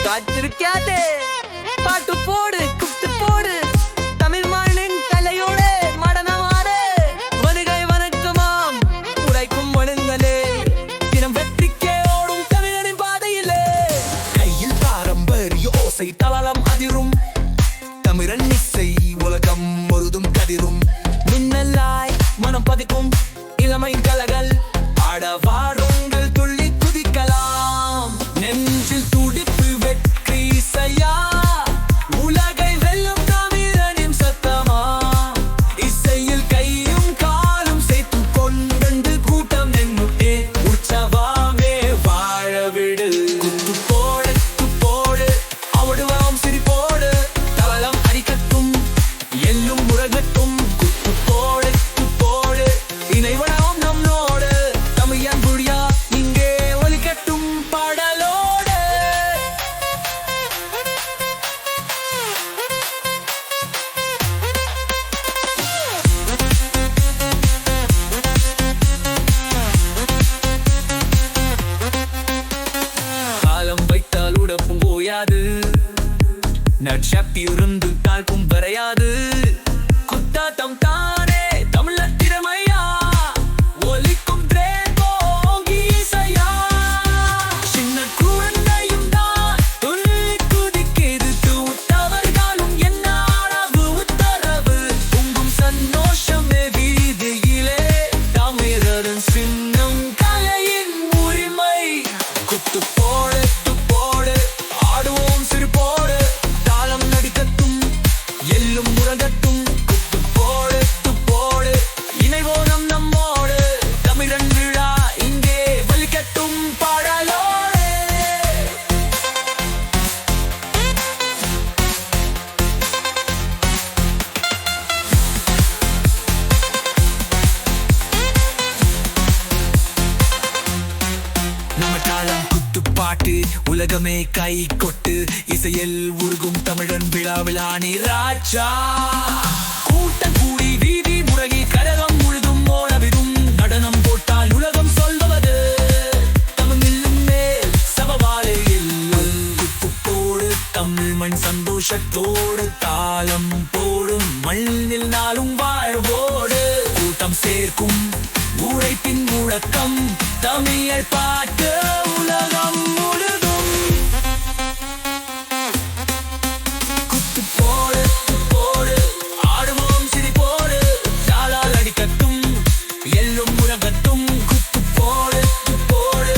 காத்திருக்காதே, பாட்டு போடு, குத்து போடு, தமிழ் மண்ணின் தலையோடு மடனமாறு. வருகை வணக்கமாம் உரைக்கும் வணங்களே, தினம் வெற்றிக்கே ஓடும் தமிழனின் பாதையிலே. கையில் பாரம்பரிய ஓசை தளம் அதிரும், தமிழன் இசை உலகம் முழுதும் கதிரும். மின்னலாய் மனம் பதிக்கும் இளமை கலகள், ஆடவாருங்கள் துள்ளி குதிக்கலாம். நெஞ்சில் துடிப்பு வெற்றி இசையா, உலகை வெல்லும் தமிழனின் சத்தமா. இசையில் கையும் காலும் சேர்த்து கொண்டு கூட்டம் நின்னுட்டே உற்சவமே வாழவிடு. குத்து போடு போடு, அவடுவாம் சிரிப்போடு, தளம் அடிக்கட்டும் எல்லும் முரகட்டும். குத்து போடு போடு, இணைவனம் நம்மோடு, தமிழன் புரியா இங்கே ஒலிக்கட்டும் பாடலோடு. காலம் வைத்தால் உடப்பும் ஓயாது, நற்சக்தி இருந்து தாழ்க்கும் வரையாது. குத்தாட்டம் தானே தமிழர் திறமையா, ஒலிக்கும் திரேகோங்கி இசையா. சின்ன குழந்தையும் தான் துள்ளி குதிக்கிறது, தூத்தவர்களும் என்ன அளவு உத்தரவு. பொங்கும் சந்தோஷமே வீதியிலே, தமிழரின் சின்னம் கலையின் உரிமை. குத்து போடு போடு, ஆடுவோம் சிரிப்போடு, தாளம் நடிக்கட்டும் எல்லும் முரகட்டும். குத்து போடு போடு, இணைவோனம் நம்மோடு, தமிழன் விழா இங்கே வலிக்கட்டும் பாடலோடு. நம்ம தாளம் குத்து பாட்டு, உலகமே கை கொட்டு, இசையில் உருகும் தமிழன் விழா விழானி ராஜா. கூட்டம் கூடி வீதி முறகி கழகம் முழுதும் ஓடவிடும், நடனம் போட்டால் உலகம் சொல்வது தமிழிலும் மேல் சமவாலே இல்லை. குத்து போடு, தமிழ் மண் சந்தோஷத்தோடு தாளம் போடும், மண்ணில் நாளும் வாழ்வோடு. கூட்டம் சேர்க்கும் உழைப்பின் முழக்கம், தமிழ் பாட்டு உலகம் முழுதும். குத்து போடு போடு, ஆடுவோம் சிரிப்போடு, தாளால் அடிக்கட்டும் எல்லும் முரகட்டும். குத்து போடு போடு,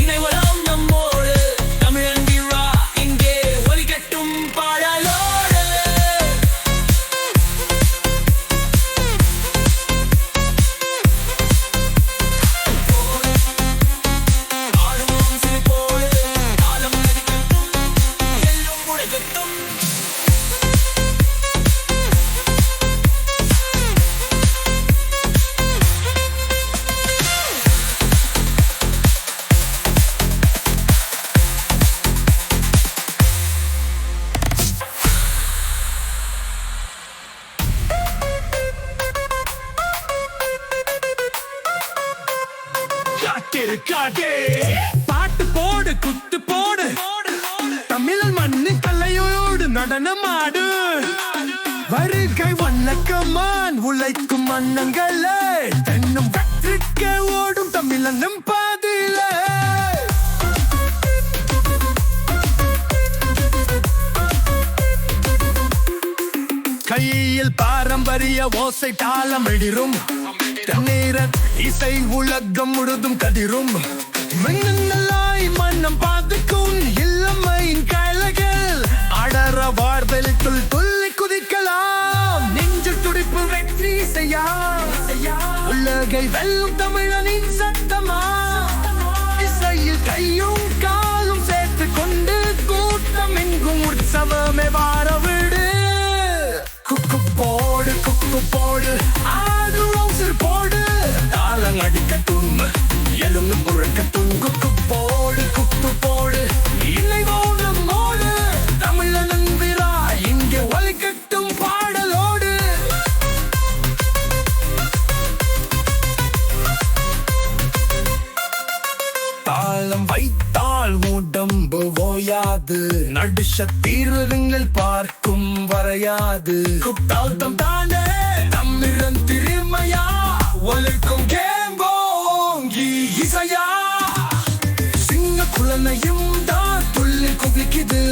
இணைவனம் நம்மோடு, தமிழன் விழா இங்கே ஒலிக்கட்டும் பாடலோடு. ஆடுவோம் சிரிப்போடு, தாளம் அடிக்கட்டும் எல்லும் முரகட்டும். காத்திருக்காதே, பாட்டு போடு, குத்து போடு, தமிழன் மண்ணின் கலையோடு நடனமாடு. வருகை வணக்கமான் உழைக்கும் மன்னங்களே, தென்னும் வெற்றிக்கு ஓடும் தமிழனும் பாதிலே. கையில் பாரம்பரிய ஓசை தாளம் இடிரும், தண்ணீரன் இசை உலகம் முழுதும் கதிரும். மின்னலாய் மன்னம் பாதுக்கும் இளமையின் கலைகள், அடர வார்வெளிக்குள் துள்ளி குதிக்கலாம். நெஞ்சில் துடிப்பு வெற்றி இசையா, உலகை வெல்லும் தமிழனின் சத்தமா. இசையில் கையும் காலும் சேர்த்து கொண்டு கூட்டம் எங்கும் உற்சவமே வாரவிடு. குக்கு போடு, ஆடுவோம் சிரிப்போடு, தாளம் அடிக்கட்டும் எலும்பு முழக்கட்டும். குக்கு போடு, இணைவோம் நம்மோடு, தமிழனின் விழா இங்கே ஒலிக்கட்டும் பாடலோடு. தாளம் வைத்தால் உடம்பு ஓயாது, நடுஷ தீர்வுகள் பார்க்கும் வரையாது குத்தால்தம் தானே தமிழன் திறமையா ஒலிக்கும் கேம்போங்கி இசையா சிங்க குழந்தையும் தான் துள்ளி குவிக்குது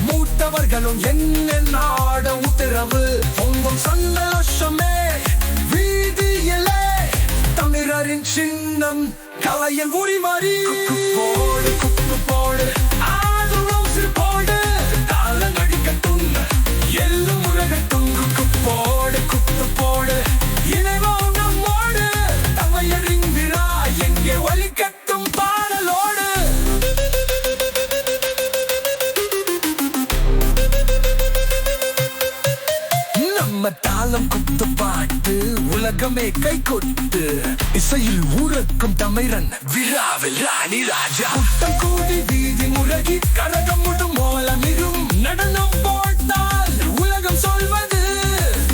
மூத்தவர்களும் என்ன நாட உத்தரவு பொங்கும் சந்தோஷமே வீதியிலே தமிழரின் சின்னம் கலையின் உரிமறி போடு குப்பு போடு ஆதும் போடு தாளம் அடிக்கட்டும் எல்லும் உலகட்டும் போடு குப்பு போடு இணைவோம் நம்மோடு தமிழரின் விழா எங்கே ஒலிக்கட்டும் பாடலோடு நம்ம தாளம் குத்து பாட்டு உலகமே கை கொட்டு இசையில் ஊரக்கும் தமிழன் விழாவில் ராணி ராஜா கூட்டம் கூடி வீதி முழகி கரகம் முடும் மோலமிரும் நடனம் போட்டால் உலகம் சொல்வது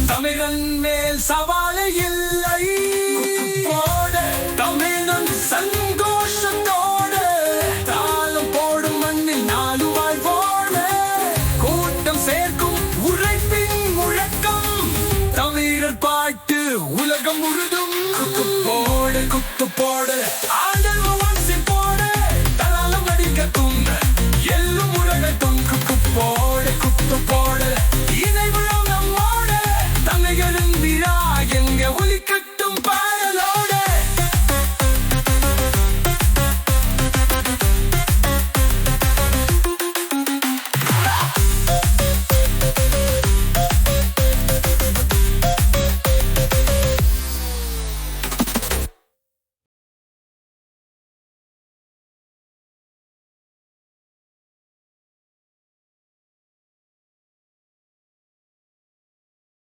தமிழன் மேல் சவாலே இல்லை போடு தமிழன் சந்தோஷத்தோடு தாளம் போடும் மண்ணில் நாலு வாழ்வோடு கூட்டம் சேர்க்கும் உழைப்பின் முழக்கம் தமிழர் பாட்டு உலகம் முழுதும்